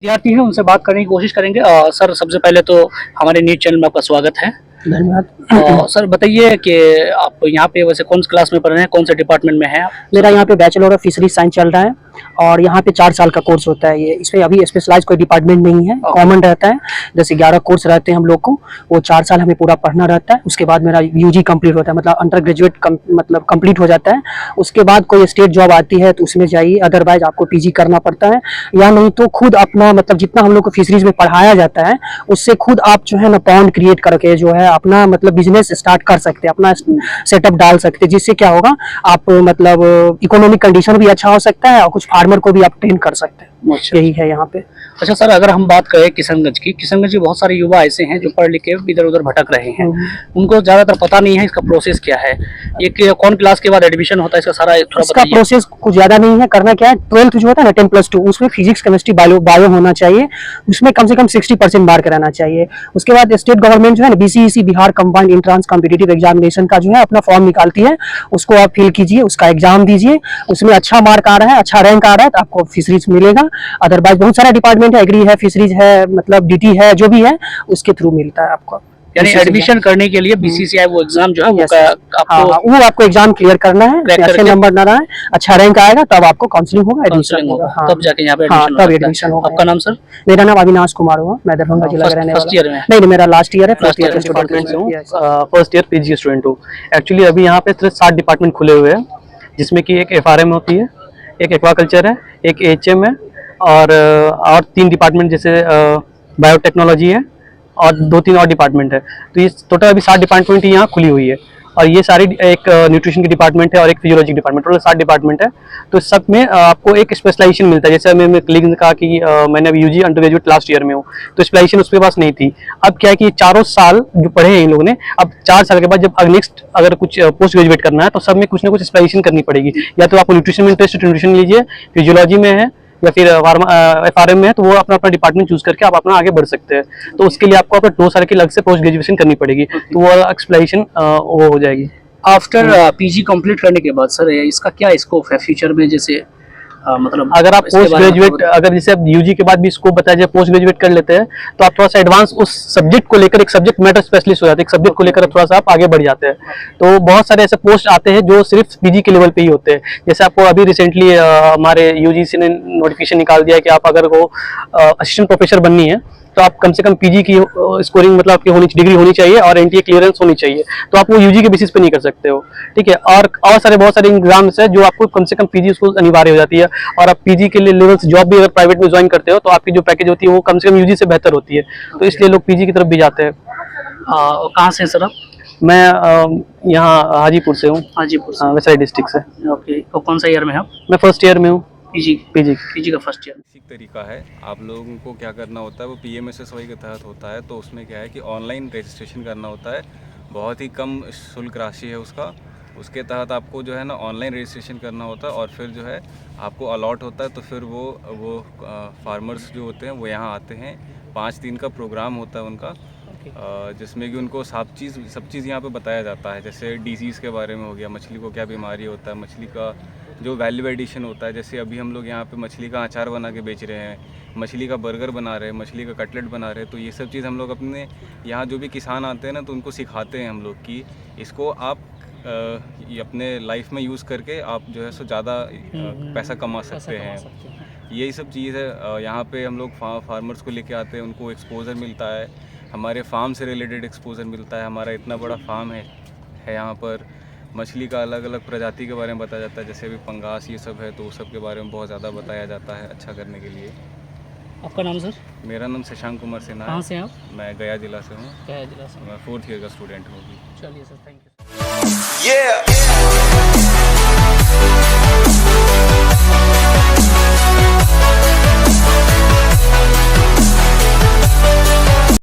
विद्यार्थी हैं उनसे बात करने की कोशिश करेंगे। सर सबसे पहले तो हमारे न्यूज़ चैनल में आपका स्वागत है। धन्यवाद। सर बताइए कि आप यहाँ पे वैसे कौन सी क्लास में पढ़ रहे हैं, कौन से डिपार्टमेंट में हैं आप? मेरा यहाँ पे बैचलर ऑफ फिशरी साइंस चल रहा है और यहाँ पे 4 साल का कोर्स होता है। ये इसमें अभी स्पेशलाइज कोई डिपार्टमेंट नहीं है, कॉमन रहता है। जैसे 11 कोर्स रहते हैं हम लोग को, वो 4 साल हमें पूरा पढ़ना रहता है। उसके बाद मेरा यूजी कंप्लीट होता है, मतलब अंडर ग्रेजुएट मतलब कंप्लीट हो जाता है। उसके बाद कोई स्टेट जॉब आती है तो उसमें जाइए, अदरवाइज आपको पीजी करना पड़ता है, या नहीं तो खुद अपना मतलब जितना हम लोग को फिशरीज में पढ़ाया जाता है उससे खुद आप जो है ना पॉन्ड क्रिएट करके जो है अपना मतलब बिजनेस स्टार्ट कर सकते हैं, अपना सेटअप डाल सकते हैं, जिससे क्या होगा आप मतलब इकोनॉमिक कंडीशन भी अच्छा हो सकता है और कुछ फार्मर को भी आप ट्रेन कर सकते हैं। यही है यहाँ पे। अच्छा सर, अगर हम बात करें किशनगंज की, किशनगंज में बहुत सारे युवा ऐसे हैं जो पढ़ लिख के इधर उधर भटक रहे हैं, उनको ज़्यादातर पता नहीं है इसका प्रोसेस क्या है, ये कौन क्लास के बाद एडमिशन होता है, इसका सारा थोड़ा इसका प्रोसेस कुछ ज़्यादा नहीं है। करना क्या है, 12th जो होता है ना 10+2, उसमें फिजिक्स केमिस्ट्री बायो होना चाहिए, उसमें कम से कम 60% मार्क रहना चाहिए। उसके बाद स्टेट गवर्नमेंट जो है ना BCEC Bihar combined entrance competitive examination का जो है अपना फॉर्म निकालती है, उसको आप फिल कीजिए, उसका एग्जाम दीजिए, उसमें अच्छा मार्क आ रहा है, अच्छा रैंक आ रहा है तो आपको फिशरीज मिलेगा। अदरवाइज बहुत सारा डिपार्टमेंट है, एग्री है, फिशरीज है, मतलब DT है, जो भी है उसके थ्रू मिलता है आपको। यानी एडमिशन करने के लिए BCCI वो एग्जाम जो है वो आपको वो आपको एग्जाम क्लियर करना है, अच्छे नंबर ना रहा है, अच्छा रैंक आएगा तब आपको काउंसलिंग होगा, एडमिशन होगा, तब जाके यहाँ पे तब एडमिशन होगा। आपका नाम सर? मेरा नाम अविनाश कुमार हुआ, मैं दरभंगा जिला का रहने वाला। फर्स्ट ईयर में? नहीं, मेरा लास्ट ईयर है, फर्स्ट ईयर डिपार्टमेंट से हूँ, फर्स्ट ईयर PG स्टूडेंट हूँ। एक्चुअली अभी यहाँ पे 7 डिपार्टमेंट खुले हुए हैं, जिसमें कि एक FRM होती है, एक एक्वाकल्चर है, एक HM है और 3 डिपार्टमेंट जैसे बायोटेक्नोलॉजी है और 2-3 और डिपार्टमेंट है। तो ये टोटल अभी 7 डिपार्टमेंट यहाँ खुली हुई है और ये सारी एक न्यूट्रिशन की डिपार्टमेंट है और एक फिजियोलॉजी डिपार्टमेंट, टोटल 7 डिपार्टमेंट है। तो सब में आपको एक स्पेशलाइजेशन मिलता है। जैसे मेरे कलीग ने कहा कि मैंने अभी UG under graduate last year में हूँ, तो स्पेशलाइजेशन उसके पास नहीं थी। अब क्या है कि चारों साल जो पढ़े हैं इन लोगों ने, अब 4 साल के बाद जब नेक्स्ट अगर कुछ पोस्ट ग्रेजुएट करना है तो सब में कुछ ना कुछ स्पेशलाइजेशन करनी पड़ेगी। या तो आपको न्यूट्रिशन में इंटरेस्ट है, न्यूट्रिशन लीजिए, फिजियोलॉजी में है या फिर FRM में है तो वो अपना अपना डिपार्टमेंट चूज करके आप अपना आगे बढ़ सकते हैं। तो उसके लिए आपको अपना 2 साल की अलग से पोस्ट ग्रेजुएशन करनी पड़ेगी, तो वो एक्सप्लेनेशन वो हो जाएगी। आफ्टर PG कंप्लीट करने के बाद सर इसका क्या स्कोप है फ्यूचर में? जैसे मतलब अगर आप पोस्ट ग्रेजुएट, अगर जैसे आप UG के बाद भी स्कोप बताया जाए, पोस्ट ग्रेजुएट कर लेते हैं तो आप थोड़ा सा एडवांस उस सब्जेक्ट को लेकर एक सब्जेक्ट मैटर स्पेशलिस्ट हो जाते हैं, एक सब्जेक्ट को लेकर थोड़ा सा आप आगे बढ़ जाते हैं। तो बहुत सारे ऐसे पोस्ट आते हैं जो सिर्फ PG के लेवल पे ही होते हैं। जैसे आपको अभी रिसेंटली हमारे UGC ने नोटिफिकेशन निकाल दिया है कि आप अगर वो असिस्टेंट प्रोफेसर बननी है तो आप कम से कम PG की स्कोरिंग मतलब आपकी डिग्री होनी चाहिए और NTA क्लियरेंस होनी चाहिए, तो आप वो UG के बेसिस पे नहीं कर सकते हो, ठीक है। और बहुत सारे एग्जाम्स है जो आपको कम से कम PG उसको अनिवार्य हो जाती है, और आप PG के लिए लेवल जॉब भी अगर प्राइवेट में ज्वाइन करते हो तो आपकी जो पैकेज होती है वो कम से कम UG से बेहतर होती है, तो इसलिए लोग PG की तरफ भी जाते हैं। कहाँ से सर आप? मैं यहाँ हाजीपुर से हूँ। हाजीपुर से? वैशाली डिस्ट्रिक्ट से। ओके, तो कौन सा ईयर में आप? मैं फर्स्ट ईयर में हूँ। PG का फर्स्ट ईयर। बेसिक तरीका है, आप लोगों को क्या करना होता है, वो PMSSY के तहत होता है। तो उसमें क्या है कि ऑनलाइन रजिस्ट्रेशन करना होता है, बहुत ही कम शुल्क राशि है उसका। उसके तहत आपको जो है ना ऑनलाइन रजिस्ट्रेशन करना होता है और फिर जो है आपको अलॉट होता है। तो फिर वो फार्मर्स जो होते हैं वो यहाँ आते हैं, 5 दिन का प्रोग्राम होता है उनका, जिसमें कि उनको सब चीज़ यहाँ पे बताया जाता है। जैसे डिजीज़ के बारे में हो गया, मछली को क्या बीमारी होता है, मछली का जो वैल्यू एडिशन होता है। जैसे अभी हम लोग यहाँ पे मछली का अचार बना के बेच रहे हैं, मछली का बर्गर बना रहे हैं, मछली का कटलेट बना रहे हैं। तो ये सब चीज़ हम लोग अपने यहाँ जो भी किसान आते हैं ना, तो उनको सिखाते हैं हम लोग कि इसको आप ये अपने लाइफ में यूज़ करके आप जो है सो ज़्यादा पैसा कमा सकते हैं। यही सब चीज़ है। यहाँ पे हम लोग फार्मर्स को लेके आते हैं, उनको एक्सपोजर मिलता है, हमारे फार्म से रिलेटेड एक्सपोजर मिलता है। हमारा इतना बड़ा फार्म है यहाँ पर, मछली का अलग अलग प्रजाति के बारे में बताया जाता है। जैसे अभी पंगास ये सब है, तो उस सब के बारे में बहुत ज़्यादा बताया जाता है अच्छा करने के लिए। आपका नाम सर? मेरा नाम शशांक कुमार सिन्हा है। कहाँ से आप? मैं गया जिला से हूँ। गया जिला से? मैं 4th ईयर का स्टूडेंट हूँ। चलिए सर, थैंक यू।